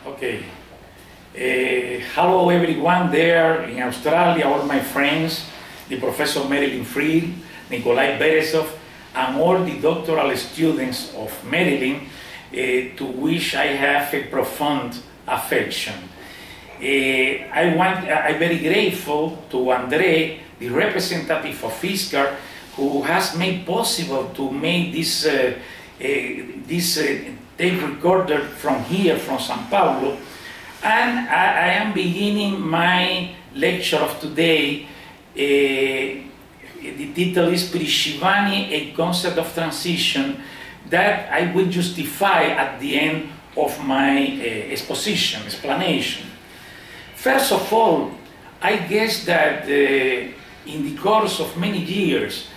Okay. Hello everyone there in Australia, all my friends, the Professor Marilyn Fried, Nikolai Berezov, and all the doctoral students of Maryland, to which I have a profound affection. I'm very grateful to Andre, the representative of ISCAR, who has made possible to make this tape recorder from here, from São Paulo. And I am beginning my lecture of today. The title is Perezhivanie, a concept of transition, that I will justify at the end of my explanation. First of all, I guess that in the course of many years,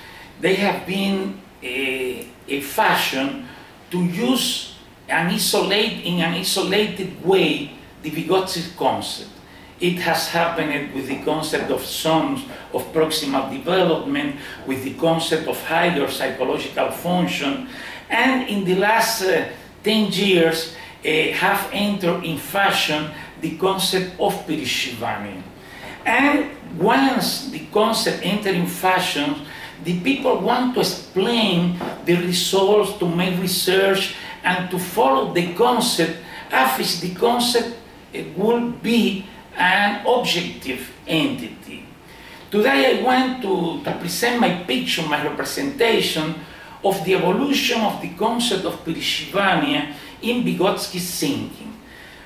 there have been a fashion to use in an isolated way the Vygotsky concept. It has happened with the concept of zones of proximal development, with the concept of higher psychological function, and in the last 10 years have entered in fashion the concept of Perezhivanie. And once the concept entered in fashion, the people want to explain the results, to make research, and to follow the concept as if the concept will be an objective entity. Today I want to present my picture, my representation of the evolution of the concept of Perezhivanie in Vygotsky's thinking.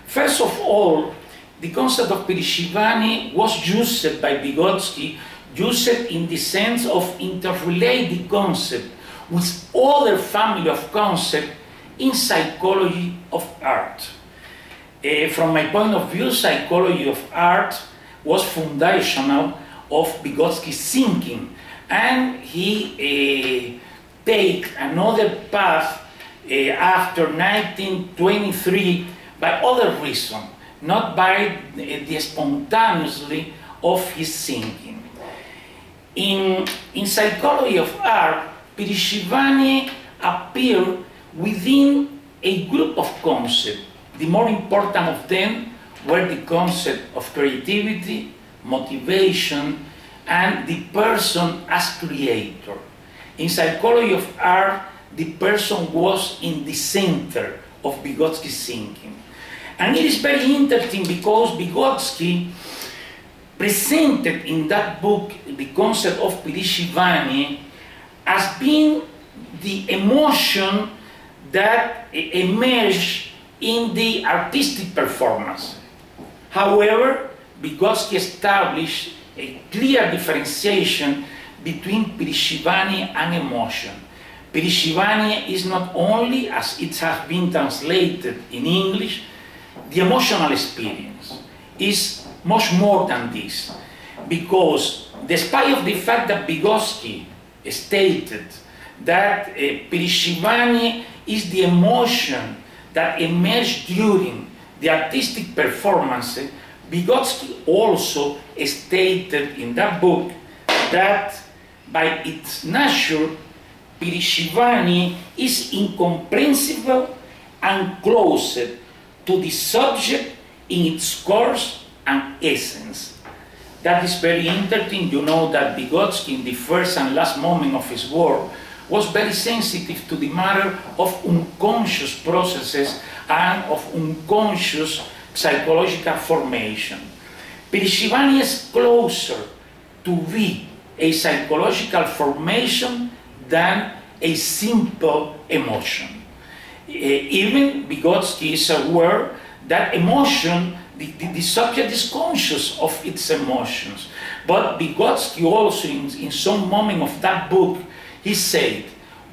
First of all, the concept of Perezhivanie was used by Vygotsky, used in the sense of interrelate the concept with other family of concepts in psychology of art. From my point of view, psychology of art was foundational of Vygotsky's thinking, and he take another path after 1923 by other reason, not by the spontaneously of his thinking. In psychology of art, Perezhivanie appeared within a group of concepts. The more important of them were the concept of creativity, motivation, and the person as creator. In psychology of art, the person was in the center of Vygotsky's thinking. And it is very interesting because Vygotsky presented in that book the concept of Perezhivanie as being the emotion that emerged in the artistic performance. However, Vygotsky established a clear differentiation between Perezhivanie and emotion. Perezhivanie is not only, as it has been translated in English, the emotional experience. It's much more than this, because despite of the fact that Vygotsky stated that Perezhivanie is the emotion that emerged during the artistic performance, Vygotsky also stated in that book that by its nature, Perezhivanie is incomprehensible and closed to the subject in its course and essence. That is very interesting. You know that Vygotsky, in the first and last moment of his work, was very sensitive to the matter of unconscious processes and of unconscious psychological formation. Perezhivanie is closer to be a psychological formation than a simple emotion. Even Vygotsky is aware that emotion, the subject is conscious of its emotions. But Vygotsky also, in some moment of that book, he said,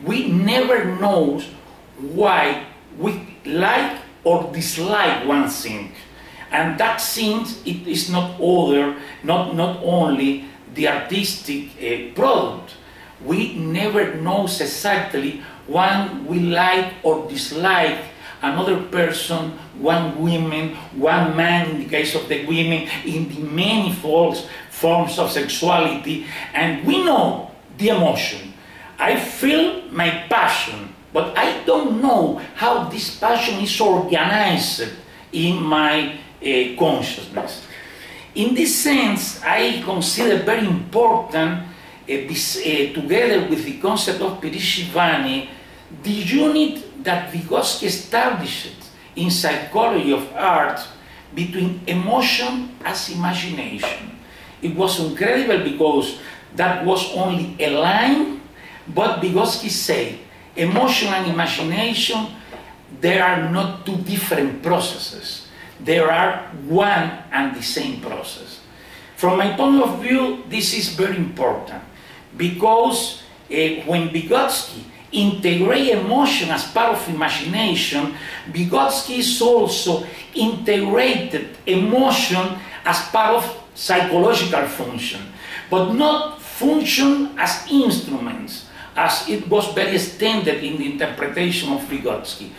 we never know why we like or dislike one thing. And that thing, it is not only the artistic product. We never know exactly when we like or dislike another person, one woman, one man in the case of the women, in the manifold forms of sexuality, and we know the emotion. I feel my passion, but I don't know how this passion is organized in my consciousness. In this sense, I consider very important, together with the concept of Perezhivanie, the unit that Vygotsky established in psychology of art between emotion as imagination. It was incredible because that was only a line, but Vygotsky said, emotion and imagination, they are not two different processes. They are one and the same process. From my point of view, this is very important because when Vygotsky integrates emotion as part of imagination, Vygotsky is also integrated emotion as part of psychological function, but not function as instruments, as it was very extended in the interpretation of Vygotsky.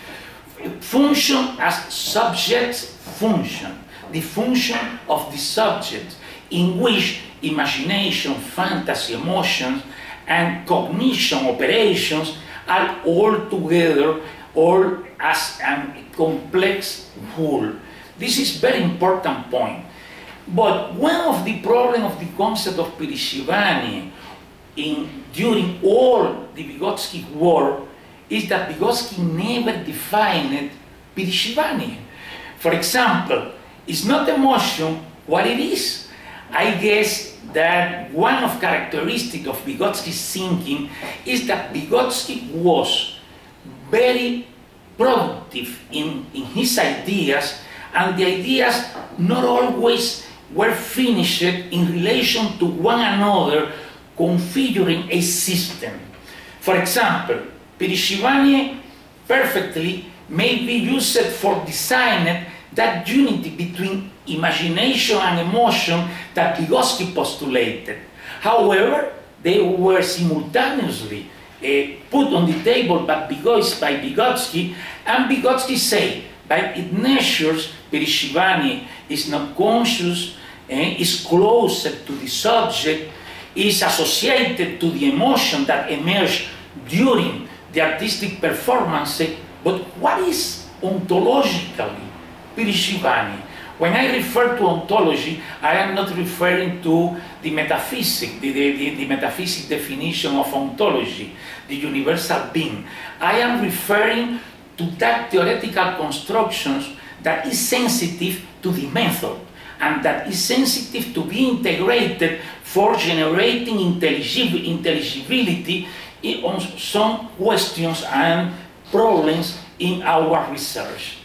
Function as subject function, the function of the subject, in which imagination, fantasy, emotions, and cognition operations are all together, all as a complex whole. This is a very important point. But one of the problems of the concept of Perezhivanie during all the Vygotsky work is that Vygotsky never defined Perezhivanie. For example, it's not emotion what it is. I guess that one of the characteristics of Vygotsky's thinking is that Vygotsky was very productive in his ideas, and the ideas not always were finished in relation to one another, configuring a system. For example, Perezhivanie perfectly may be used for designing that unity between imagination and emotion that Vygotsky postulated. However, they were simultaneously put on the table by Vygotsky, and Vygotsky said, by its nature, Perezhivanie is not conscious, is closer to the subject, is associated to the emotion that emerged during the artistic performance. But what is ontologically Perezhivanie? When I refer to ontology, I am not referring to the metaphysic, the metaphysic definition of ontology, the universal being. I am referring to that theoretical constructions that is sensitive to the method, and that is sensitive to be integrated for generating intelligibility on some questions and problems in our research.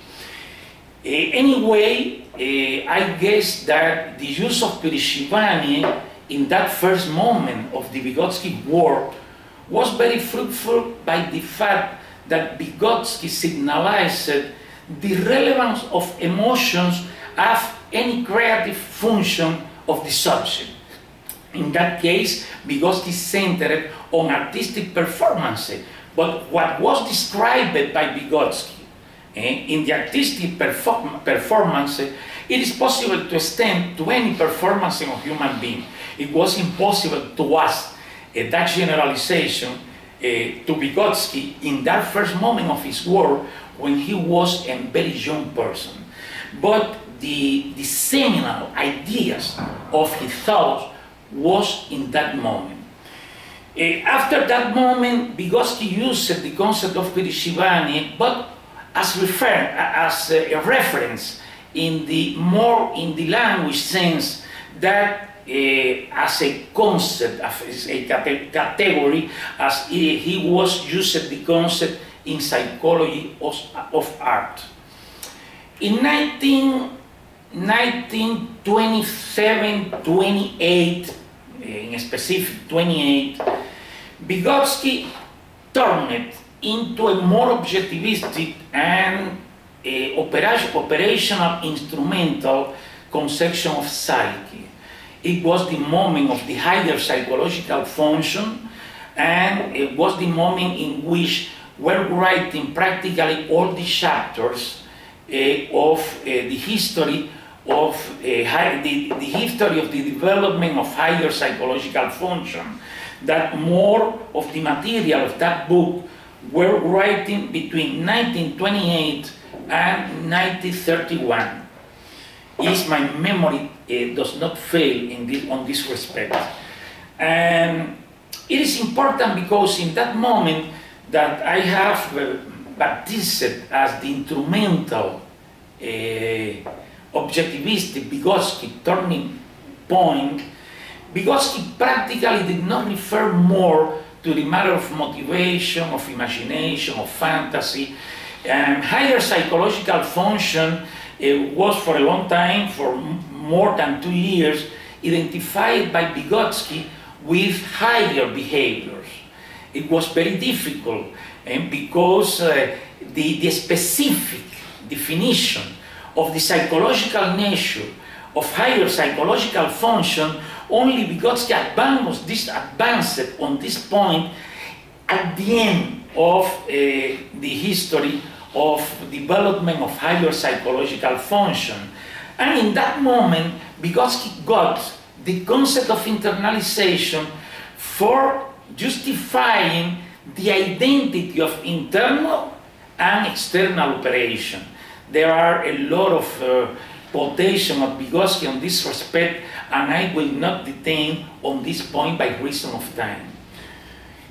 Anyway, I guess that the use of Perezhivanie in that first moment of the Vygotsky work was very fruitful by the fact that Vygotsky signalized the relevance of emotions as any creative function of the subject. In that case, Vygotsky centered on artistic performance, but what was described by Vygotsky in the artistic performance, it is possible to extend to any performance of a human being. It was impossible to ask that generalization to Vygotsky in that first moment of his work when he was a very young person. But the seminal ideas of his thoughts was in that moment. After that moment, Vygotsky used the concept of Perezhivanie, but as a reference in the language sense, that as a concept, as a category, as he was used the concept in psychology of art. In 1927-28, in specific 28, Vygotsky turned into a more objectivistic and operational instrumental conception of psyche. It was the moment of the higher psychological function, and it was the moment in which we're writing practically all the chapters of the history of the history of the development of higher psychological function. That more of the material of that book were writing between 1928 and 1931. Is my memory does not fail on this respect. And it is important because in that moment that I have baptized as the instrumental objectivistic Vygotsky turning point, Vygotsky practically did not refer more to the matter of motivation, of imagination, of fantasy. Higher psychological function was for a long time, for more than 2 years, identified by Vygotsky with higher behaviors. It was very difficult because the specific definition of the psychological nature of higher psychological function, only Vygotsky advanced on this point at the end of the history of development of higher psychological function. And in that moment, Vygotsky got the concept of internalization for justifying the identity of internal and external operation. There are a lot of quotation of Vygotsky on this respect, and I will not detain on this point by reason of time.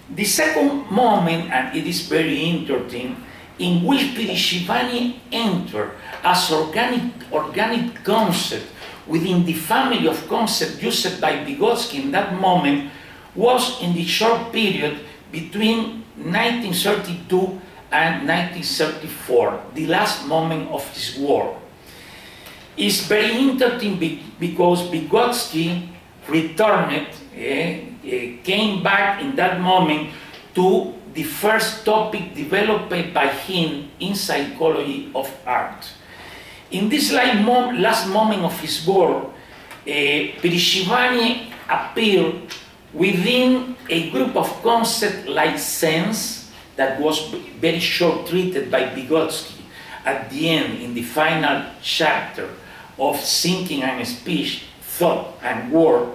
The second moment, and it is very interesting, in which Perezhivanie entered as organic concept within the family of concepts used by Vygotsky in that moment, was in the short period between 1932 and 1934, the last moment of his work. It's very interesting because Vygotsky returned, came back in that moment to the first topic developed by him in psychology of art. In this last moment of his work, Perezhivanie appeared within a group of concepts like sense that was very short treated by Vygotsky at the end, in the final chapter of thinking and speech, thought and word,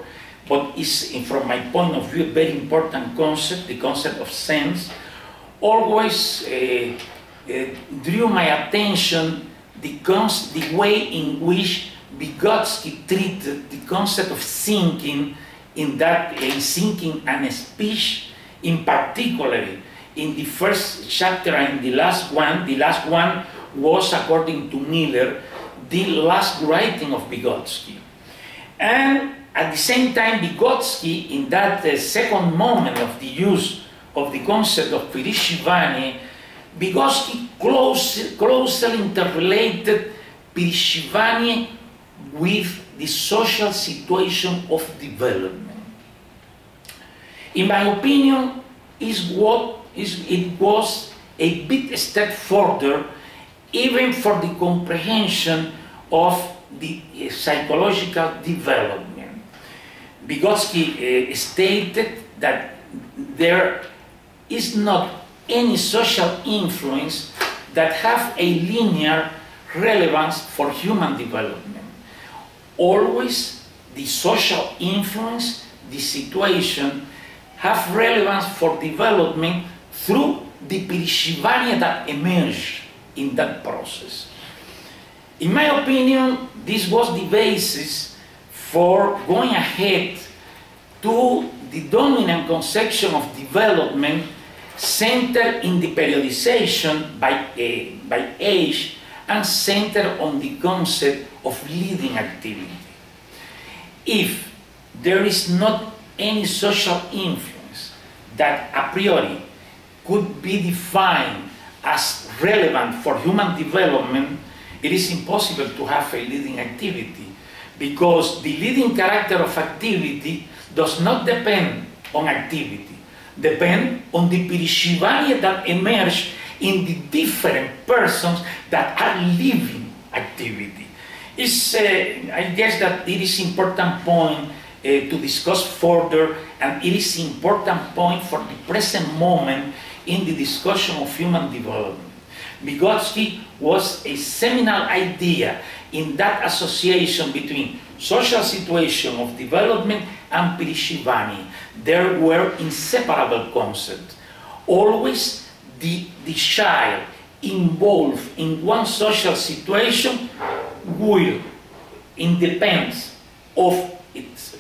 but is, from my point of view, a very important concept, the concept of sense. Always drew my attention the way in which Vygotsky treated the concept of thinking in that thinking and speech, in particular in the first chapter and the last one. The last one was, according to Miller, the last writing of Vygotsky. And at the same time, Vygotsky, in that second moment of the use of the concept of Perezhivanie, Vygotsky closely interrelated Perezhivanie with the social situation of development. In my opinion, it was a big step further, even for the comprehension of the psychological development. Vygotsky stated that there is not any social influence that have a linear relevance for human development. Always the social influence, the situation, have relevance for development through the Perezhivanie that emerged in that process. In my opinion, this was the basis for going ahead to the dominant conception of development centered in the periodization by age and centered on the concept of leading activity. If there is not any social influence that a priori could be defined as relevant for human development, it is impossible to have a leading activity, because the leading character of activity does not depend on activity, depend on the Perezhivanie that emerge in the different persons that are living activity. I guess that it is important point to discuss further, and it is important point for the present moment in the discussion of human development. Vygotsky was a seminal idea in that association between social situation of development and Perezhivanie. There were inseparable concepts. Always the child involved in one social situation will, independent of its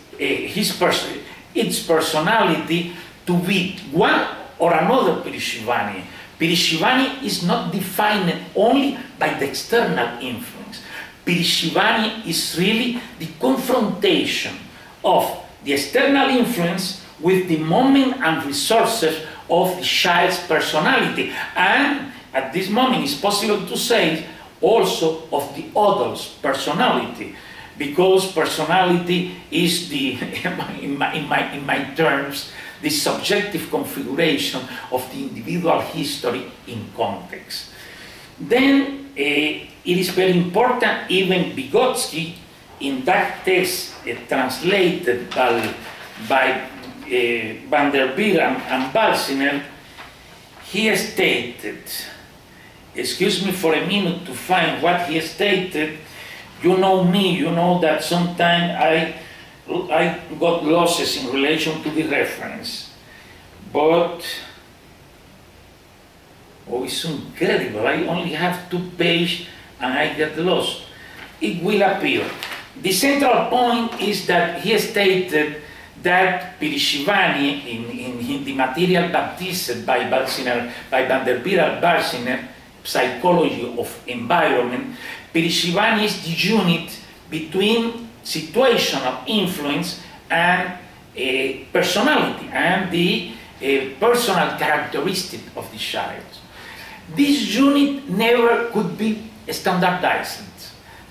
personality, to be one or another Perezhivanie. Perezhivanie is not defined only by the external influence. Perezhivanie is really the confrontation of the external influence with the moment and resources of the child's personality, and at this moment it's possible to say also of the adult's personality, because personality is the, in my terms, the subjective configuration of the individual history in context. Then it is very important, even Vygotsky, in that text translated by Van der Veer and Balsiner, he stated, excuse me for a minute to find what he stated. You know me, you know that sometimes I got losses in relation to the reference, but oh, it's incredible. I only have 2 pages and I get lost. It will appear. The central point is that he stated that Perezhivanie, in the material baptized by Van der Veer and Balsiner, Psychology of Environment, Perezhivanie is the unit between situational influence and personality and the personal characteristic of the child. This unit never could be standardized.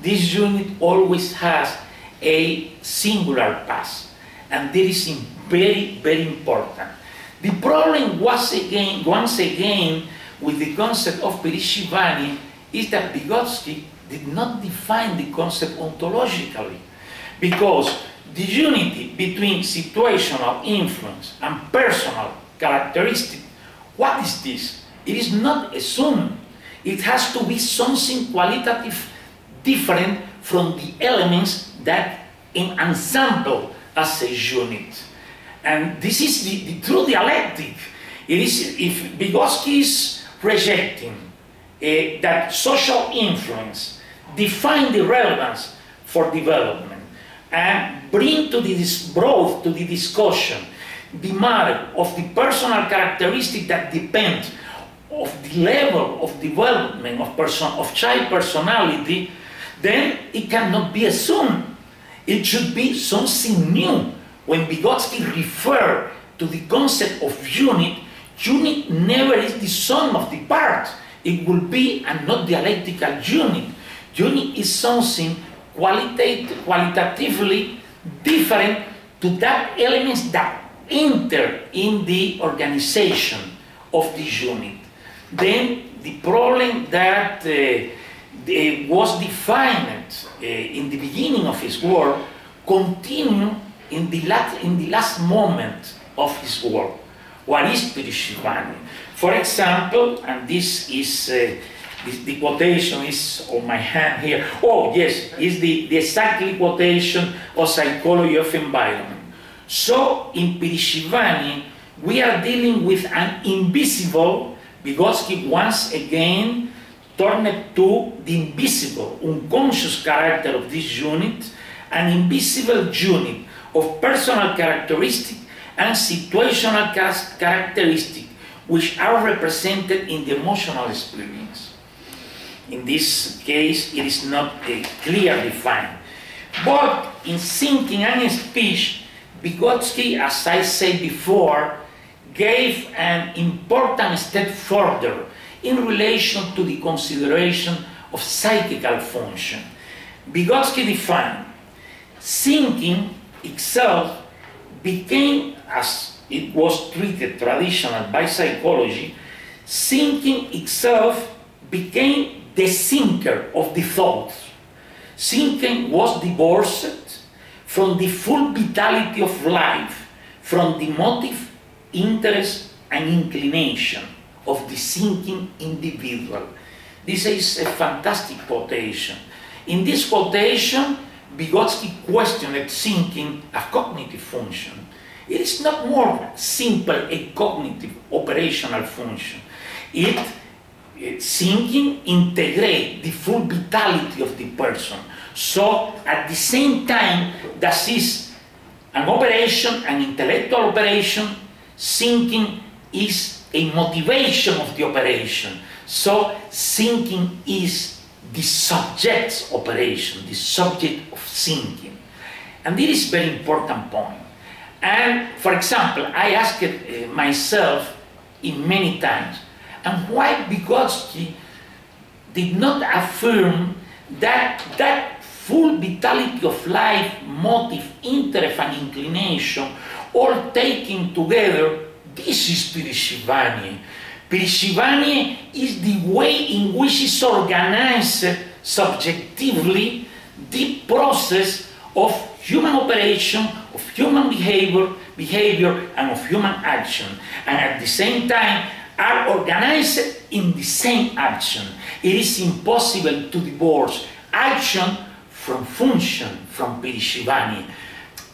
This unit always has a singular past, and this is very, very important. The problem was once again with the concept of Perezhivanie is that Vygotsky did not define the concept ontologically, because the unity between situational influence and personal characteristic, what is this? It is not assumed. It has to be something qualitative different from the elements that in ensemble as a unit. And this is the true dialectic. It is, if Vygotsky is rejecting that social influence define the relevance for development and bring to this broad to the discussion the matter of the personal characteristic that depend of the level of development of child personality, then it cannot be assumed. It should be something new. When Vygotsky referred to the concept of unit never is the sum of the parts. It will be a not dialectical unit. Unit is something qualitatively different to that elements that enter in the organization of the unit. Then the problem that was defined in the beginning of his work continue in the last moment of his work. What is Perezhivanie? For example, and this is the quotation is on my hand here. Oh yes, is the exactly quotation of Psychology of Environment. So in Perezhivanie we are dealing with an invisible. Vygotsky once again turned to the invisible, unconscious character of this unit, an invisible unit of personal characteristic and situational characteristic which are represented in the emotional experience. In this case, it is not clearly defined. But in thinking and in speech, Vygotsky, as I said before, gave an important step further in relation to the consideration of psychical function. Vygotsky defined thinking itself became, as it was treated traditional by psychology, thinking itself became the thinker of the thoughts. Thinking was divorced from the full vitality of life, from the motive, interest and inclination of the thinking individual. This is a fantastic quotation. In this quotation, Vygotsky questioned thinking a cognitive function. It is not more simple a cognitive operational function. It thinking integrate the full vitality of the person. So at the same time, that is an operation, an intellectual operation, thinking is a motivation of the operation. So thinking is the subject's operation, the subject of thinking. And this is a very important point. And for example, I asked myself in many times, and why Vygotsky did not affirm that that full vitality of life, motive, interest and inclination, all taken together, this is Perezhivanie. Perezhivanie is the way in which is organized subjectively the process of human operation, of human behavior and of human action, and at the same time are organized in the same action. It is impossible to divorce action from function, from Perezhivanie.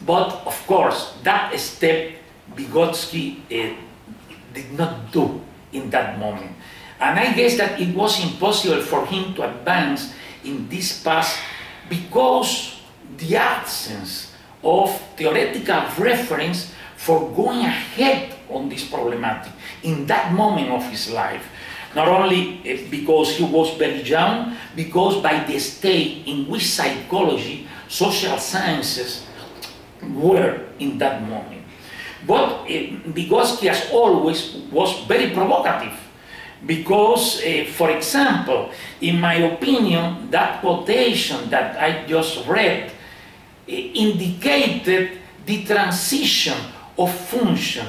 But of course, that step Vygotsky did not do in that moment. And I guess that it was impossible for him to advance in this path because the absence of theoretical reference for going ahead on this problematic in that moment of his life. Not only because he was very young, because by the state in which psychology, social sciences were in that moment. But Vygotsky, as always, was very provocative because, for example, in my opinion, that quotation that I just read indicated the transition of function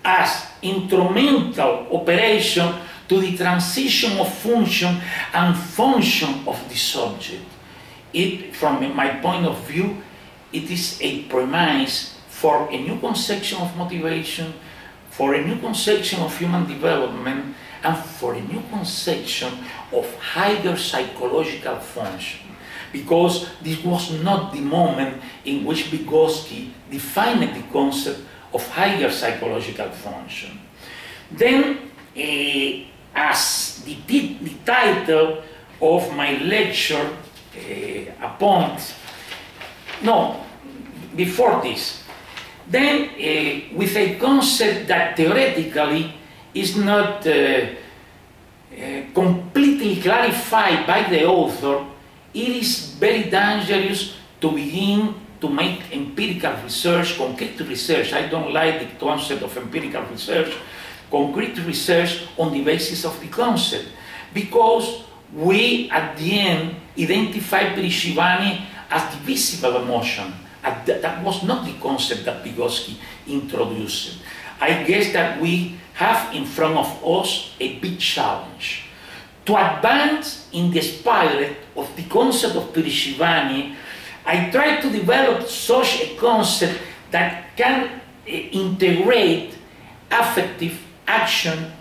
as instrumental operation to the transition of function and function of the subject. It, from my point of view, it is a premise for a new conception of motivation, for a new conception of human development, and for a new conception of higher psychological function. Because this was not the moment in which Vygotsky defined the concept of higher psychological function. Then, as the title of my lecture appoints, no, before this, then with a concept that theoretically is not completely clarified by the author, it is very dangerous to begin to make empirical research, concrete research. I don't like the concept of empirical research, concrete research on the basis of the concept, because we at the end identify Perezhivanie as the visible emotion. That was not the concept that Vygotsky introduced. I guess that we have in front of us a big challenge. To advance in the spirit of the concept of Perezhivanie, I try to develop such a concept that can integrate affective, action,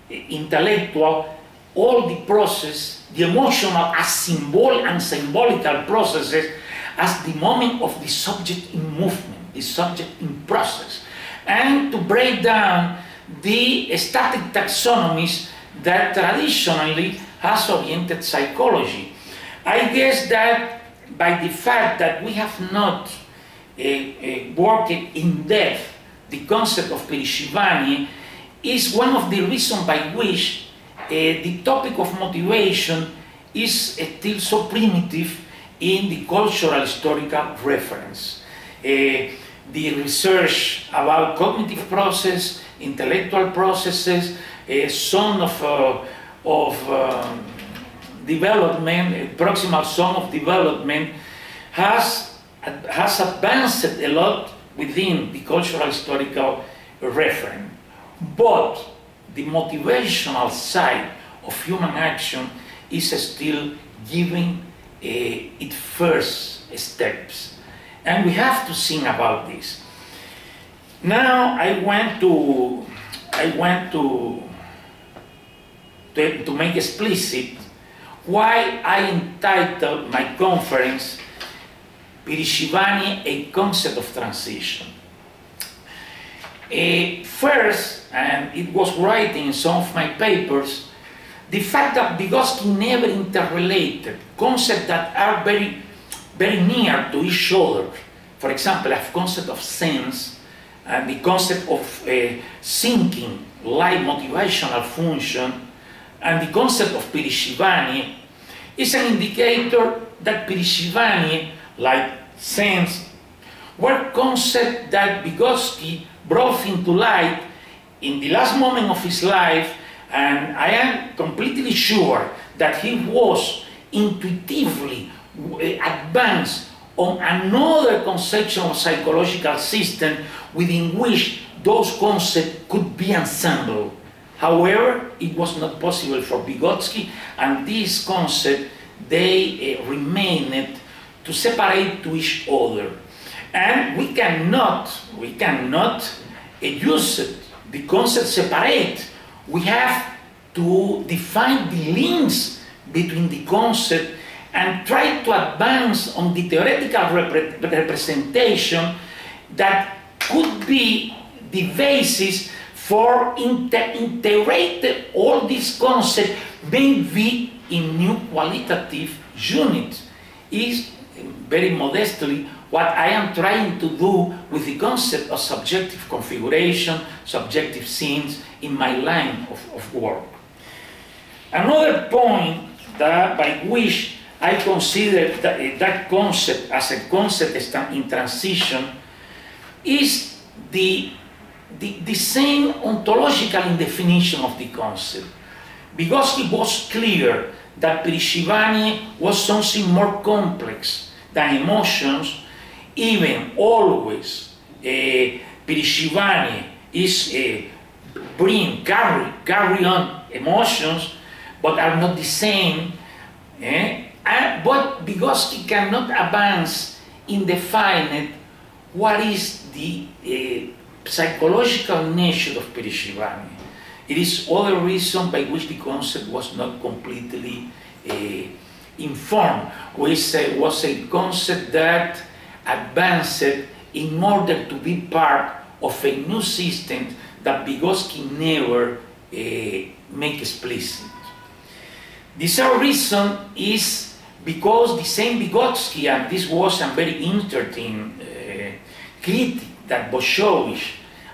intellectual, all the process, the emotional as symbol and symbolical processes as the moment of the subject in movement, the subject in process, and to break down the static taxonomies that traditionally has oriented psychology. I guess that by the fact that we have not worked in depth the concept of Perezhivanie is one of the reasons by which the topic of motivation is still so primitive in the cultural historical reference. The research about cognitive process, intellectual processes, zone of development, proximal zone of development has advanced a lot within the cultural historical reference. But the motivational side of human action is still giving its first steps. And we have to think about this. Now I want to make explicit why I entitled my conference Perezhivanie, a concept of transition. First, and it was writing in some of my papers, the fact that Vygotsky never interrelated concepts that are very, very near to each other. For example, the concept of sense and the concept of thinking, like motivational function, and the concept of Perezhivanie is an indicator that Perezhivanie, like sense, were concepts that Vygotsky brought into light in the last moment of his life, and I am completely sure that he was intuitively advanced on another conception of psychological system within which those concepts could be assembled. However, it was not possible for Vygotsky, and these concepts, they remained to separate to each other. And we cannot use it, the concept separate. We have to define the links between the concept and try to advance on the theoretical representation that could be the basis for integrating all these concepts maybe in new qualitative units. Is very modestly what I am trying to do with the concept of subjective configuration, subjective scenes in my line of work. Another point that by which I consider that concept as a concept in transition is the same ontological definition of the concept. Vygotsky was clear that Perezhivanie was something more complex than emotions, even always. Perezhivanie is carry on emotions, but are not the same. But Vygotsky cannot advance in defining what is the psychological nature of Perezhivanie. It is other reason by which the concept was not completely informed, which was a concept that advanced in order to be part of a new system that Vygotsky never make explicit. The third reason is because the same Vygotsky, and this was a very interesting critique that Bolshevik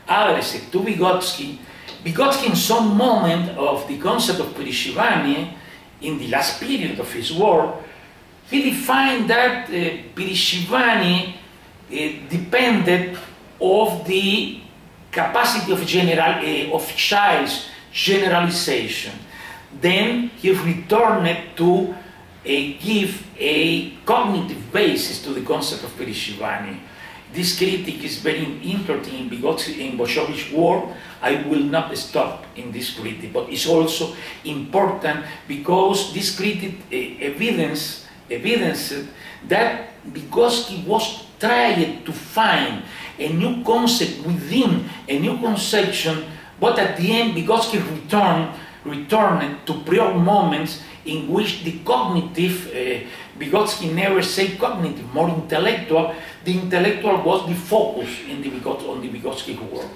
addressed to Vygotsky, in some moment of the concept of Perezhivanie, in the last period of his work, he defined that Perezhivanie depended of the capacity of child's generalization. Then he returned to give a cognitive basis to the concept of Perezhivanie. This critique is very interesting because in Bolshevik's work, I will not stop in this critique, but it's also important because this critique evidenced that Vygotsky was trying to find a new concept within a new conception, but at the end Vygotsky returned to prior moments in which the cognitive, Vygotsky never said cognitive, more intellectual, the intellectual was the focus on the Vygotsky work.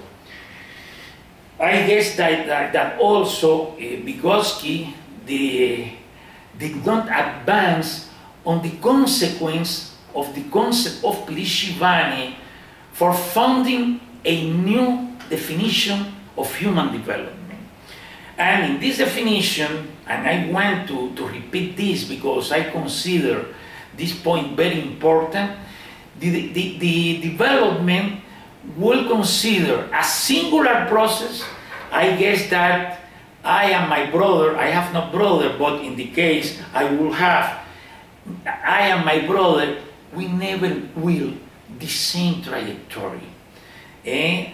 I guess that also Vygotsky did not advance on the consequence of the concept of Perezhivanie for founding a new definition of human development. And in this definition, and I want to repeat this because I consider this point very important, the development will consider a singular process. I guess that I and my brother, I have no brother, but in the case I will have, I and my brother, we never will the same trajectory.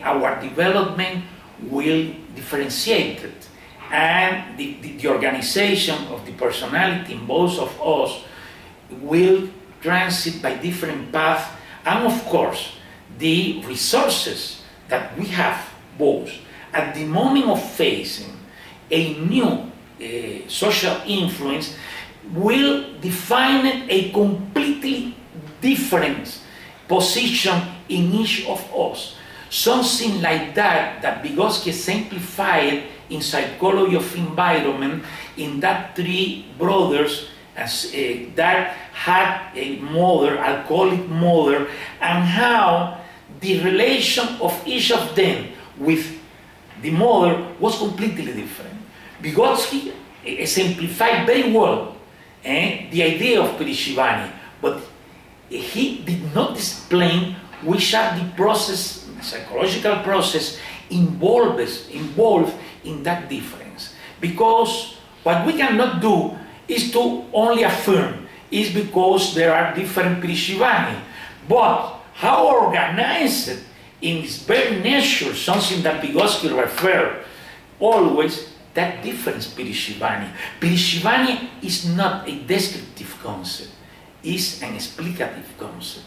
Our development will differentiate it. And the organization of the personality in both of us will transit by different paths, and of course the resources that we have both at the moment of facing a new social influence will define a completely different position in each of us. Something like that Vygotsky simplified in psychology of environment in that three brothers that had a mother, alcoholic mother, and how the relation of each of them with the mother was completely different. Vygotsky exemplified very well the idea of Perezhivanie, but he did not explain which are the process, psychological process involved in that difference. Because what we cannot do is to only affirm is because there are different Perezhivanie, but how organized in its very nature, something that Vygotsky referred always, that difference Perezhivanie. Perezhivanie is not a descriptive concept, it's an explicative concept.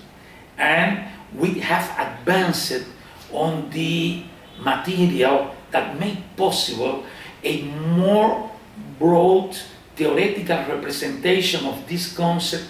And we have advanced on the material that made possible a more broad theoretical representation of this concept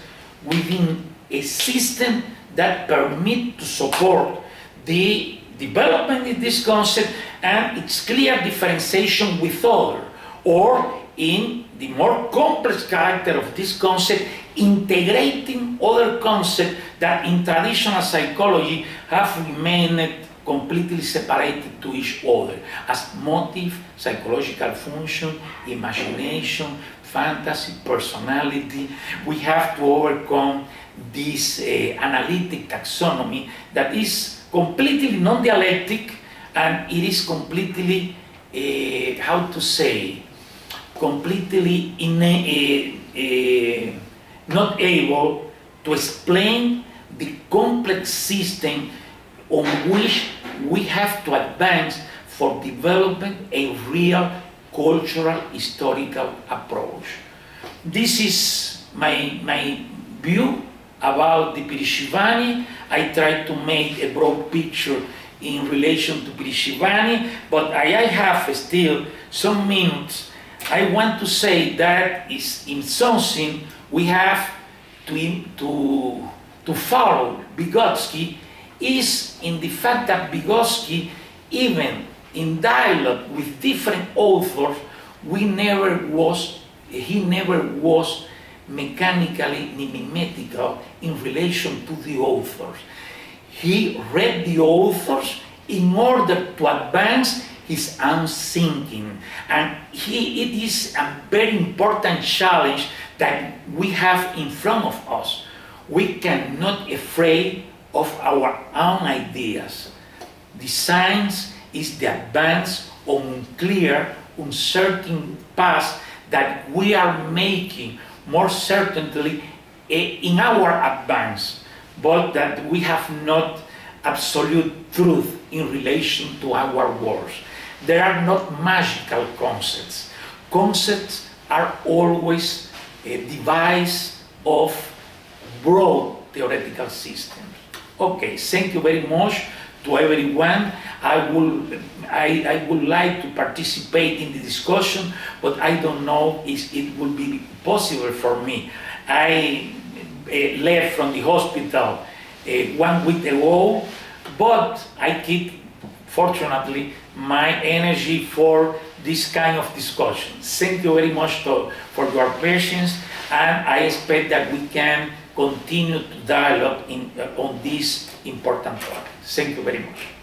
within a system that permits to support the development of this concept and its clear differentiation with other, or in the more complex character of this concept, integrating other concepts that in traditional psychology have remained completely separated to each other, as motive, psychological function, imagination, fantasy, personality. We have to overcome this analytic taxonomy that is completely non-dialectic, and it is completely, how to say, completely not able to explain the complex system on which we have to advance for developing a real cultural historical approach. This is my view about the Perezhivanie. I try to make a broad picture in relation to Perezhivanie, but I have still some minutes. I want to say that is in something we have to follow Vygotsky is in the fact that Vygotsky, even in dialogue with different authors, he never was mechanically ni mimetical in relation to the authors. He read the authors in order to advance his own thinking, and it is a very important challenge that we have in front of us. We cannot be afraid of our own ideas. The science is the advance on clear, uncertain path that we are making more certainly in our advance, but that we have not absolute truth in relation to our words. There are not magical concepts. Concepts are always a device of broad theoretical systems. Okay, thank you very much to everyone. I would like to participate in the discussion, but I don't know if it will be possible for me. I left from the hospital 1 week ago, but I keep, fortunately, my energy for this kind of discussion. Thank you very much for your patience, and I expect that we can continue to dialogue on this important topic. Thank you very much.